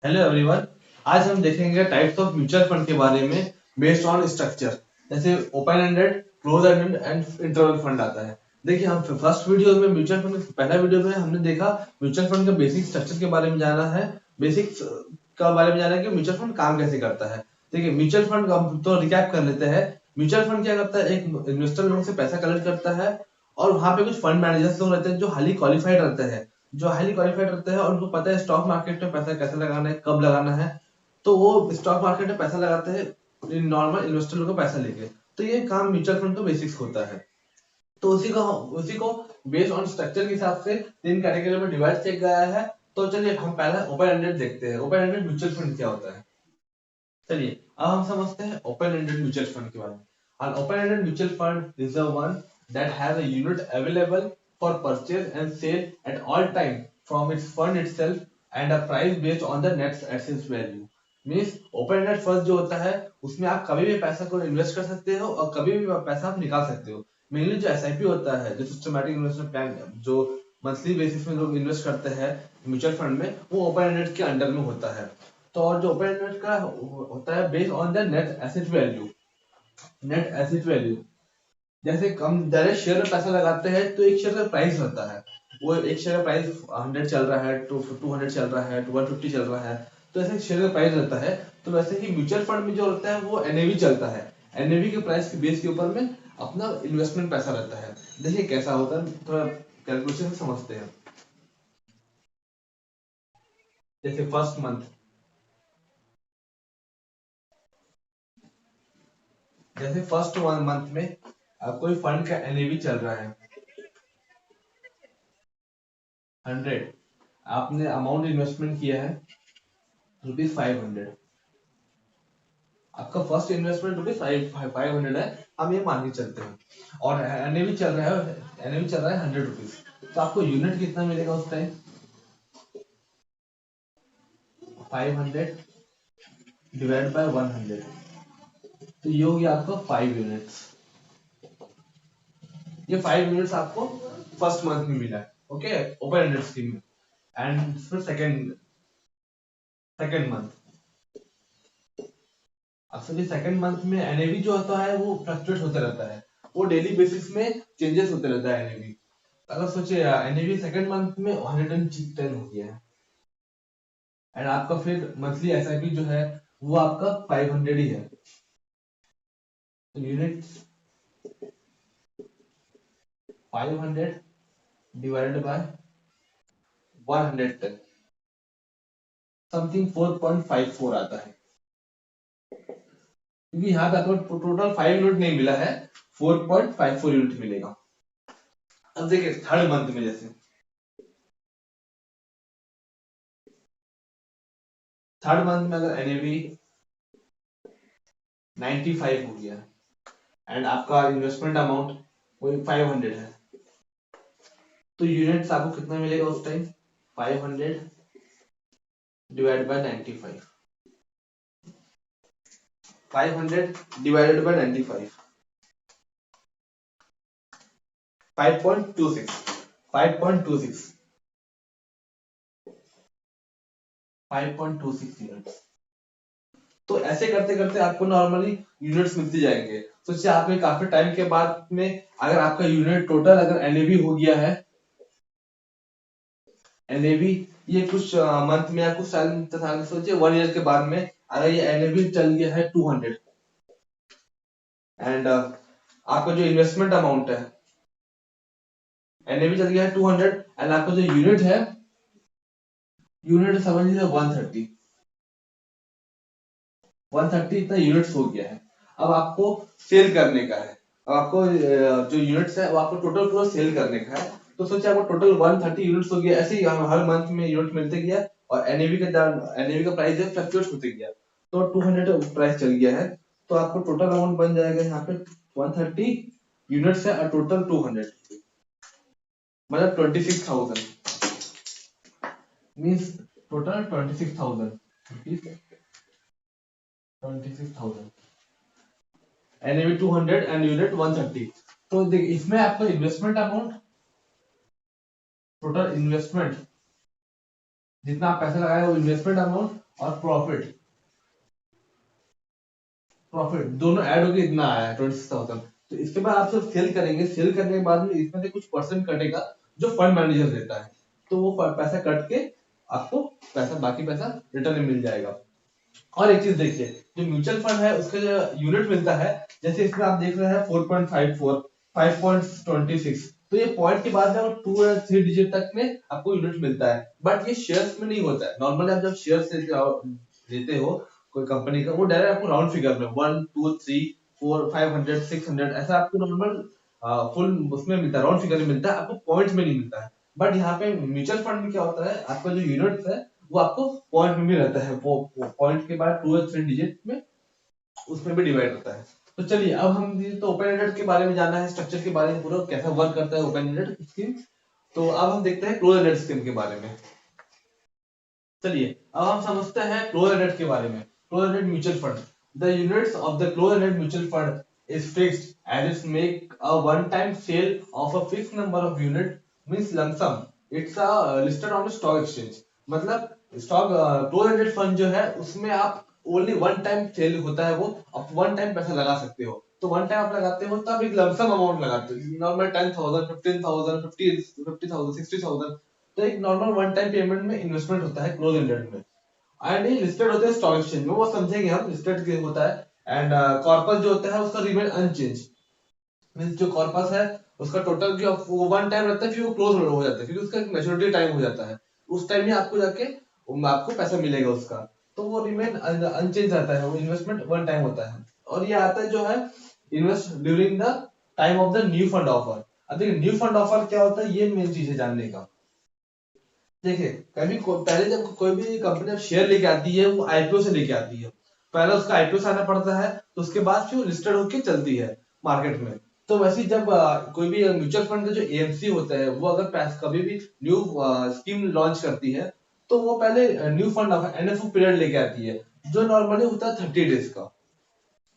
Hello everyone. आज हम देखेंगे टाइप्स ऑफ म्यूचुअल फंड के बारे में बेस्ड ऑन स्ट्रक्चर। जैसे open ended, close ended and interval fund आता है। देखिए, हम फर्स्ट वीडियो में म्यूचुअल फंड, पहला वीडियो में हमने देखा म्यूचुअल फंड का बेसिक स्ट्रक्चर के बारे में जाना है, बेसिक्स का बारे में जाना है कि म्यूचुअल फंड काम कैसे करता है। देखिए, म्यूचुअल फंड का तो रिकैप कर लेते हैं। म्यूचुअल फंड क्या करता है, एक इन्वेस्टर लोगों से पैसा कलेक्ट करता है और वहां पे कुछ फंड मैनेजर्स लोग रहते हैं जो हाईली क्वालिफाइड रहते हैं, और उनको पता है स्टॉक मार्केट में पैसा कैसे लगाना है, कब लगाना है। तो वो स्टॉक मार्केट में पैसा लगाते हैं नॉर्मल इन्वेस्टर लोगों को पैसा लेके। तो ये काम म्यूचुअल फंड का बेसिक्स होता है। तो उसी को बेस्ड ऑन स्ट्रक्चर के हिसाब से तीन कैटेगरी में डिवाइड किया गया है। तो चलिए हम पहले ओपन एंडेड देखते हैं। ओपन एंडेड म्यूचुअल फंड क्या होता है, चलिए अब हम समझते हैं ओपन एंडेड म्यूचुअल फंड के बारे में। An open-ended mutual fund is the one that has a unit available for purchase and sale at all time from its fund itself and a price based on the net asset value. Means open ended fund जो होता है उसमें आप कभी भी पैसा को invest कर सकते हो और कभी भी पैसा आप निकाल सकते हो। मेनली जो एसआईपी होता है, जो सिस्टमैटिक इन्वेस्टमेंट प्लान, जो मंथली बेसिस में लोग इन्वेस्ट करते हैं म्यूचुअल फंड में, वो ओपन एंडेड के अंडर में होता है। तो और जो ओपन एंडेड का होता है based on the net asset value. Net asset value जैसे हम डायरेक्ट शेयर में पैसा लगाते हैं तो एक शेयर का प्राइस रहता है। वो एक शेयर का प्राइस 100 चल रहा है, 200 चल रहा है, 150 चल रहा है। तो ऐसे शेयर का प्राइस रहता है। तो वैसे ही म्यूचुअल फंड में जो होता है वो एनएवी चलता है। एनएवी के प्राइस के बेस के ऊपर में अपना इन्वेस्टमेंट पैसा रहता है। देखिए कैसा होता है, थोड़ा कैलकुलेशन से समझते हैं। जैसे फर्स्ट वन मंथ में कोई फंड का एनएवी चल रहा है 100। आपने अमाउंट इन्वेस्टमेंट किया है ₹500। आपका फर्स्ट इन्वेस्टमेंट ₹500 है, हम ये मान के चलते हैं। और एनएवी चल रहा है ₹100। तो आपको यूनिट कितना मिलेगा उस टाइम? 500 divide by 100। तो ये हो गया आपका 5 यूनिट्स। ये 5 यूनिट्स आपको फर्स्ट मंथ में मिला है। ओके, ओपन एंडेड स्कीम में। एंड फिर second second month, actually second month में एनएवी जो होता है वो फ्लक्चुएट होता रहता है। वो डेली बेसिस में चेंजेस होते रहता है एनएवी। अगर सोचिए एनएवी सेकंड मंथ में 110 हो गया है एंड आपका फिर मंथली एसआईपी जो है वो आपका 500 ही है। तो यूनिट 500 डिवाइडेड बाय 110, समथिंग 4.54 आता है। क्योंकि यहाँ पे आपको टोटल 5 यूनिट नहीं मिला है, 4.54 यूनिट मिलेगा। अब देखिए थर्ड मंथ में, जैसे थर्ड मंथ में अगर एनएवी 95 हो गया एंड आपका इन्वेस्टमेंट अमाउंट वही 500 है, तो यूनिट्स आपको कितना मिलेगा उस time? 500 divide by 95। 500 divided by 95, 5.26। 5.26 5.26 units. तो ऐसे करते करते आपको नॉर्मली यूनिट्स मिलती जाएंगे। सोचिए आपने काफी टाइम के बाद में अगर आपका यूनिट टोटल अगर एनएवी हो गया है, एनएवी ये कुछ मंथ में या कुछ साल तक, सोचिए 1 ईयर के बाद में अगर ये एनएवी चल गया है 200 एंड आपका जो इन्वेस्टमेंट अमाउंट है, एनएवी चल गया है 200 एंड आपका जो यूनिट समझ लीजिए 130। 130 इतना यूनिट्स हो गया है। अब आपको सेल करने का है। अब आपको जो यूनिट्स है वो आपको टोटल पूरा सेल करने का है। तो सोचिए आपको टोटल 130 यूनिट्स हो गया। ऐसे ही हर मंथ में यूनिट मिलते गया और एनएवी का प्राइस है फ्लक्चुएट होते गया। तो 200 प्राइस चल गया है। तो आपको टोटल अमाउंट बन जाएगा यहाँ पे 130 यूनिट्स है और टोटल 200, मतलब 26,000। Means total 26,000, 26,000। NAV 200 and unit 130। तो देखिए इसमें आपका इन्वेस्टमेंट अमाउंट, टोटल इन्वेस्टमेंट जितना आप पैसा लगाए वो इन्वेस्टमेंट अमाउंट और प्रॉफिट, प्रॉफिट दोनों ऐड होके इतना आया है 26,000। तो इसके बाद आप जब सेल करेंगे, सेल करने के बाद में इसमें से कुछ परसेंट कटेगा जो फंड मैनेजर देता है, तो वो पैसा कट के आपको पैसा, बाकी पैसा रिटर्न में मिल जाएगा। और एक चीज देखिए, जो म्यूचुअल फंड है उसका जो यूनिट मिलता है, जैसे इसमें आप देख रहे हैं 4.54, 5.26, तो ये पॉइंट के बाद में 2 या 3 डिजिट तक में आपको यूनिट मिलता है। बट ये शेयर्स में नहीं होता है। नॉर्मली आप जब शेयर से लेते हो कोई कंपनी का, वो डायरेक्ट आपको राउंड फिगर में 1 2 3 4 500 600 ऐसा आपको नॉर्मल फुल उसमें मिलता है, राउंड फिगर में मिलता है, आपको पॉइंट्स में नहीं मिलता है। बट यहाँ पे म्यूचुअल फंड में क्या होता है, आपका जो यूनिट है वो आपको पॉइंट में भी रहता है, वो पॉइंट के बाद 2 या 3 डिजिट में उसमें भी डिवाइड होता है। तो चलिए अब हम ये तो ओपन एंडेड के बारे में जानना है, स्ट्रक्चर के बारे में पूरा कैसा वर्क करता है ओपन एंडेड स्कीम। तो अब हम देखते हैं क्लोज एंडेड स्कीम के बारे में। चलिए अब हम समझते हैं क्लोज एंडेड के बारे में। Close ended mutual fund, the units of the close ended mutual fund is fixed as it make a one time sale of a fixed number of unit, means lump sum, it's a listed on the stock exchange। मतलब stock close ended fund जो है उसमें आप only one time cell होता है, वो आप one time पैसा लगा सकते हो। तो वन टाइम आप लगाते हो तो आप एक लमसम अमाउंट लगाते हो, नॉर्मल 10,000 15,000 50,000 60,000। तो एक नॉर्मल वन टाइम पेमेंट में इन्वेस्टमेंट होता है क्लोज एंडेड में। एंड ये लिस्टेड होते हैं स्टॉक एक्सचेंज में, वो समझेंगे हम लिस्टेड के होता है। एंड कॉर्पस जो होता है उसका रिमेन अनचेंज, मींस जो कॉर्पस है उसका टोटल जो वो वन टाइम रहता है, फिर वो क्लोज हो जाता है, क्योंकि उसका एक मैच्योरिटी टाइम हो जाता है। उस टाइम में आपको जाके आपको पैसा मिलेगा उसका, तो वो रिमेन अनचेंज रहता है, वो इन्वेस्टमेंट वन टाइम होता है। और ये आता है जो है invest during the time of the new fund offer. अब देखिए न्यू फंड ऑफर क्या होता है, ये मेन चीज है जानने का। देखिए पहले जब कोई भी कंपनी शेयर लेके आती है वो आईपीओ से लेके आती है, पहले उसका आईपीओ से आना पड़ता है, तो उसके बाद फिर लिस्टेड होके चलती है मार्केट में। तो वैसे ही जब कोई भी म्यूचुअल फंड का जो एएमसी होता है वो अगर कभी भी न्यू स्कीम लॉन्च करती है, तो वो पहले न्यू फंड एनएफओ पीरियड लेके आती है, जो नॉर्मली होता है 30 डेज का।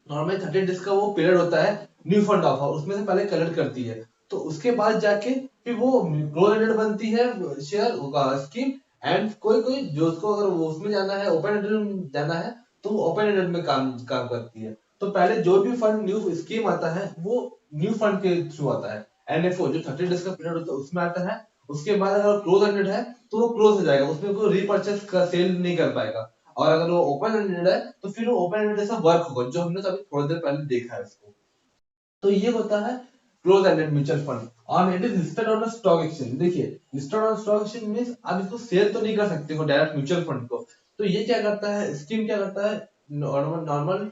नॉर्मली 30 डेज का वो पीरियड होता है न्यू फंड ऑफर, उसमें से पहले कलेक्ट करती है। तो उसके बाद जाके फिर वो क्लोज एंडेड बनती है शेयर स्कीम। एंड कोई कोई जो उसको अगर वो उसमें जाना है, ओपन एंडेड में जाना है, तो वो ओपन एंडेड में काम काम करती है। तो पहले जो भी फंड न्यू स्कीम आता है वो न्यू फंड के थ्रू आता है, एनएफओ जो 30 डेज का पीरियड होता है उसमें आता है। उसके बाद अगर क्लोज एंडेड है तो वो क्लोज हो जाएगा, उसमें कोई रीपर्चेस का सेल नहीं कर पाएगा। और अगर वो ओपन एंडेड है तो फिर वो ओपन एंडेड जैसा वर्क होगा, जो हमने तो अभी थोड़ी देर पहले देखा है इसको। तो ये होता है क्लोज एंडेड म्यूचुअल फंड और it is listed on stock exchange. देखिए listed on stock exchange means आप इसको सेल तो नहीं कर सकते हो डायरेक्ट म्यूचुअल फंड को। तो ये क्या करता है, स्कीम क्या करता है, नॉर्मल नॉर्मल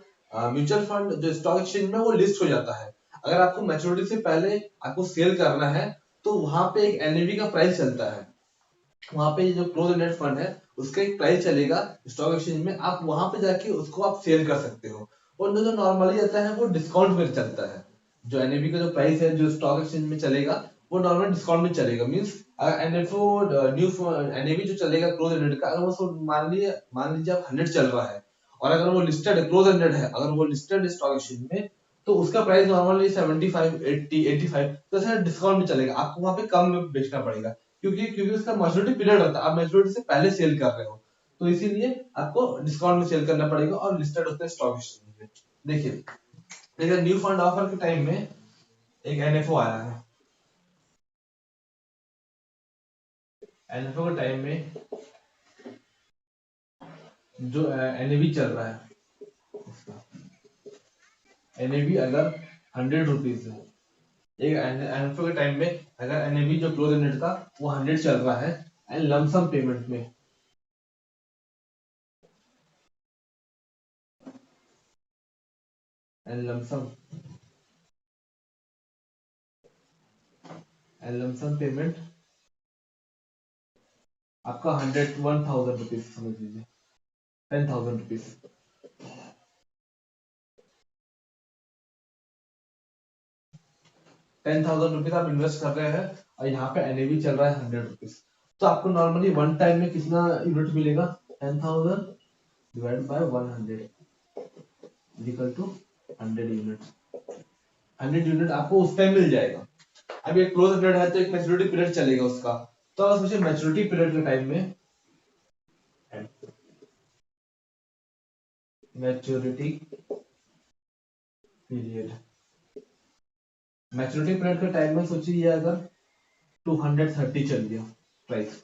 म्यूचुअल फंड जो स्टॉक एक्सचेंज में वो लिस्ट हो जाता है। अगर आपको मैच्योरिटी से पहले आपको सेल करना है, तो वहां पे एक एनएवी का प्राइस चलता है, वहां पे जो क्लोज एंडेड फंड है उसका एक प्राइस चलेगा स्टॉक एक्सचेंज में, आप वहां पे जाके उसको आप सेल कर सकते हो। और जो नॉर्मली आता है वो डिस्काउंट में चलता है, जो एनएबी का जो प्राइस है जो स्टॉक एक्सचेंज में चलेगा वो नॉर्मल डिस्काउंट में चलेगा। मींस एनएफओ न्यू एनएबी जो चलेगा क्लोज एंडेड का, अगर वो मान लीजिए आप 100 चल रहा है, और अगर वो लिस्टेड है क्लोज एंडेड है, अगर वो लिस्टेड स्टॉक एक्सचेंज में, तो उसका प्राइस नॉर्मली 75 80 85, तो ऐसा डिस्काउंट में चलेगा, आपको वहां पे कम में बेचना पड़ेगा, क्योंकि क्योंकि उसका मैच्योरिटी पीरियड होता है, आप मैच्योरिटी से पहले सेल कर रहे हो, तो इसीलिए आपको डिस्काउंट में सेल करना पड़ेगा और लिस्टेड होता है स्टॉक एक्सचेंज में। देखिए लेकिन न्यू फंड ऑफर के टाइम में एक एनएफओ आया है, एनएफओ के टाइम में जो एनएबी चल रहा है उसका, एनएबी अगर 100 रुपीज है, एक एनएफओ के टाइम में अगर एनएबी जो क्लोज एंडेड का वो 100 चल रहा है, एंड लमसम पेमेंट में, and lump sum and lump sum payment आपका 1,000 रुपीज समझ लीजिए, 10,000 रुपीज। 10,000 रुपीज आप इन्वेस्ट कर रहे हैं और यहाँ पे एनएवी चल रहा है 100 रुपीज, तो आपको नॉर्मली वन टाइम में कितना यूनिट मिलेगा, 10,000 divide by 100 equal to 100 unit. 100 unit आपको उस टाइम मिल जाएगा। अब ये क्लोज पीरियड है तो एक मैच्योरिटी पीरियड चलेगा उसका, तो आप सोचिए मैच्योरिटी पीरियड के टाइम में मैच्योरिटी पीरियड। मैच्योरिटी पीरियड के टाइम में सोचिए अगर 230 चल गया प्राइस,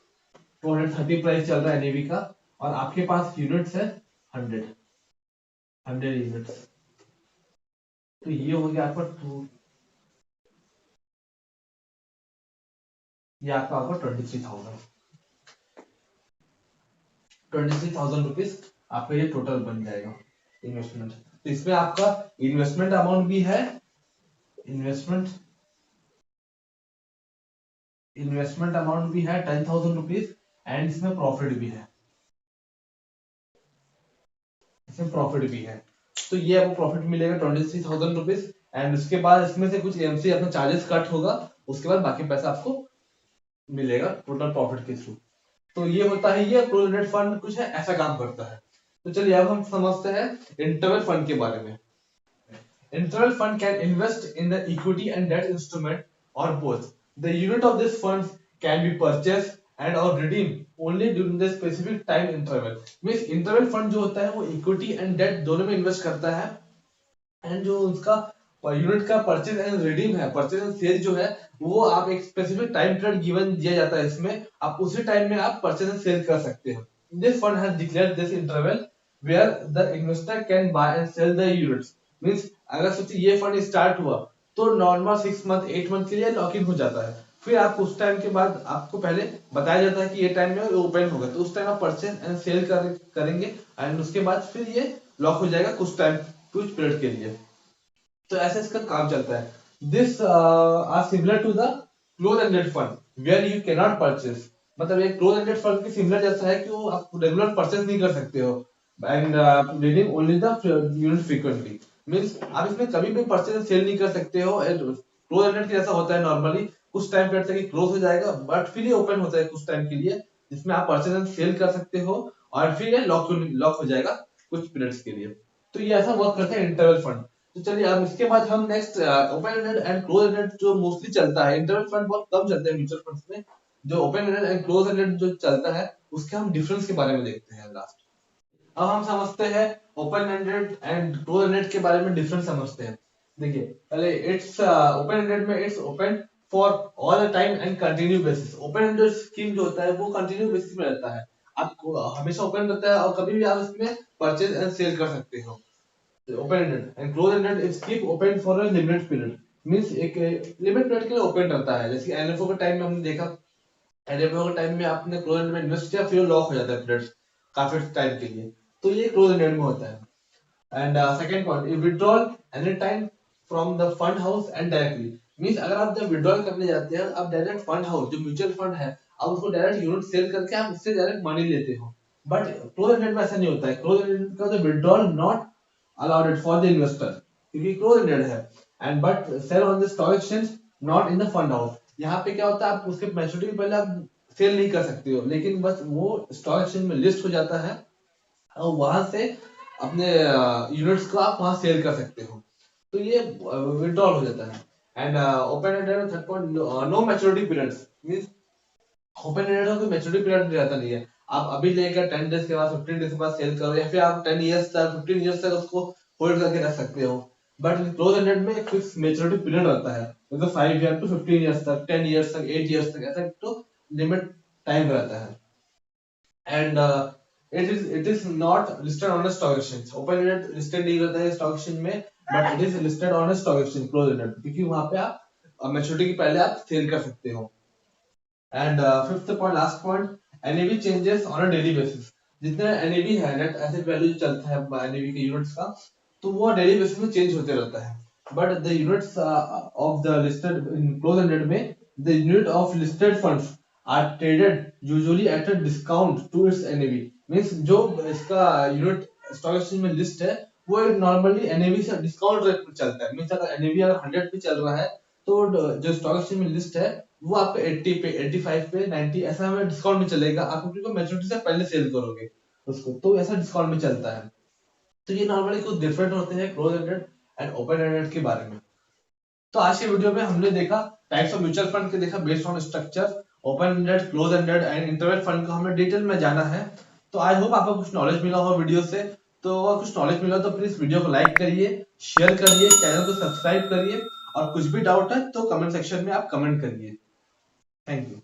230 प्राइस चल रहा है एनएवी का, और आपके पास यूनिट्स है 100 यूनिट्स, तो ये हो गया आपका ये आपका होगा 23,000 रुपीज आपका ये टोटल बन जाएगा इन्वेस्टमेंट। तो इसमें आपका इन्वेस्टमेंट अमाउंट भी है, इन्वेस्टमेंट इन्वेस्टमेंट अमाउंट भी है 10,000 रुपीज, एंड इसमें प्रॉफिट भी है, इसमें प्रॉफिट भी है। तो ये आपको प्रॉफिट मिलेगा 23,000 रुपीज, एंड उसके बाद इसमें से कुछ एमसी अपना चार्जेस कट होगा, उसके बाद बाकी पैसा आपको मिलेगा टोटल प्रॉफिट के थ्रू। तो ये होता है, ये क्लोज एंडेड फंड कुछ है ऐसा काम करता है। तो चलिए अब हम समझते हैं इंटरवल फंड के बारे में। Interval fund can invest in the equity and debt instrument or both. The unit of this funds can be purchased and or redeemed only during the specific time interval. Means interval fund जो होता है वो equity and debt दोनों में invest करता है, and जो उसका यूनिट का परचेज एंड रिडीम है, परचेज एंड सेल जो है वो आप एक स्पेसिफिक टाइम पीरियड गिवन दिया जाता है, इसमें आप उसी टाइम में आप परचेज एंड सेल कर सकते हैं। This fund has declared this interval where the investor can buy and sell the units. Means अगर सोचिए ये फंड स्टार्ट हुआ तो नॉर्मल 6 मंथ 8 मंथ के लिए लॉक इन हो जाता है, फिर आप उस टाइम के बाद आपको पहले बताया जाता है कि ये टाइम में ओपन होगा, तो उस टाइम आप परचेज एंड सेल करेंगे, एंड उसके बाद फिर ये लॉक हो जाएगा कुछ टाइम, कुछ पीरियड के लिए। तो ऐसे इसका काम चलता है। This are similar to the close ended fund where you can not purchase. मतलब एक क्लोज एंडेड फंड के सिमिलर जैसा है कि वो आप रेगुलर परचेज नहीं कर सकते हो, and reading only the unit frequently. Means आप इसमें कभी भी परचेज सेल नहीं कर सकते हो। क्लोज एंडेड जैसा होता है नॉर्मली कुछ टाइम पीरियड तक क्लोज हो जाएगा, बट फिर ये ओपन होता है कुछ टाइम के लिए, जिसमें आप परचेज एंड सेल कर सकते हो, और फिर ये लॉक हो जाएगा कुछ पीरियड्स के लिए। तो ये ऐसा वर्क करते हैं इंटरवल फंड। तो चलिए अब इसके बाद हम next open ended and close ended जो मोस्टली चलता है, इंटरवल फंड बहुत कम चलते हैं म्यूचुअल फंड्स में, जो open ended and close ended जो चलता है उसके हम डिफरेंस के बारे में देखते हैं लास्ट। अब हम समझते हैं open ended and close ended के बारे में डिफरेंस समझते हैं। देखिए पहले इट्स ओपन एंडेड में it's open for all the time and continue basis. Open ended scheme जो होता है वो कंटिन्यू बेसिस में रहता है, आपको हमेशा ओपन रहता है और कभी भी आप इसमें परचेज एंड सेल कर सकते हो। Open ended and close ended is keep open for a limited period. Means एक लिमिट पीरियड के लिए ओपन रहता है, जैसे एनएफओ के टाइम में हमने देखा, एनएफओ के टाइम में आपने क्लोज एंडेड में इन्वेस्ट किया फिर लॉक हो जाता है पीरियड काफी टाइम के लिए, तो ये क्लोज एंडेड में होता है। And second point, withdrawal any time from the fund house and directly. Means अगर आप जब विड्रॉल करने जाते हैं आप डायरेक्ट फंड हाउस जो म्यूचुअल फंड है आप उसको डायरेक्ट यूनिट सेल करके आप उससे डायरेक्ट मनी लेते हो, बट क्लोज एंडेड में ऐसा नहीं होता है। क्लोज एंडेड का तो withdrawal not allowed it for the investor क्योंकि क्लोज एंडेड है, and but sell on the stock exchange not in the fund house. यहाँ पे क्या होता है आप उसके मैच्योरिटी के पहले आप सेल नहीं कर सकते हो, लेकिन बस वो स्टॉक एक्सचेंज में लिस्ट हो जाता है और वहां से अपने यूनिट्स को आप वहां सेल कर सकते हो, तो ये विड्रॉल हो जाता है। And open ended third point, no maturity periods. Means open ended का कोई मैच्योरिटी पीरियड रहता नहीं है, आप अभी लेकर 10 डेज के बाद 15 डेज के बाद सेल करो, या फिर आप 10 इयर्स तक 15 इयर्स तक उसको होल्ड करके रख सकते हो। बट क्लोज एंडेड में एक फिक्स मैच्योरिटी पीरियड रहता है, मतलब 5 ईयर टू 15 इयर्स तक, 10 इयर्स तक, 8 इयर्स तक, ऐसा तो लिमिट टाइम रहता है। And it is not listed on a stock exchange। open ended listed नहीं रहता है स्टॉक एक्सचेंज में, but it is listed on a stock exchange close ended, क्योंकि वहां पे आप मैच्योरिटी के पहले आप सेल कर सकते हो। And fifth point last point, NAV changes on a daily basis. जितने एनएवी है नेट एसेट वैल्यू जो चलता है एनएवी के यूनिट्स का, तो वो डेली बेसिस में चेंज होते रहता है, but the units of the listed in close ended में the unit of listed funds are traded usually at a discount to its NAV. Means जो इसका यूनिट स्टॉक एक्सचेंज में लिस्ट है वो नॉर्मली एनएवी से डिस्काउंट रेट पे चलता है। मींस अगर एनएवी अगर 100 पे चल रहा है तो जो स्टॉक एक्सचेंज में लिस्ट है वो आपको 80 पे 85 पे 90 ऐसा में डिस्काउंट में चलेगा, आप क्योंकि मैच्योरिटी से पहले सेल करोगे उसको, तो ऐसा डिस्काउंट में चलता है। तो ये नॉर्मली कुछ डिफरेंट होते हैं close ended and open ended के बारे में। तो आज के वीडियो में हमने देखा टाइप्स ऑफ म्यूचुअल फंड के, देखा based on structure, open ended, close ended and interval fund को हमने डिटेल में जाना है। तो आई होप आपको कुछ नॉलेज मिला हो वीडियो से। तो अगर कुछ नॉलेज मिला तो प्लीज वीडियो को लाइक करिए, शेयर करिए, चैनल को सब्सक्राइब करिए, और कुछ भी डाउट है तो कमेंट सेक्शन में आप कमेंट करिए। Thank you.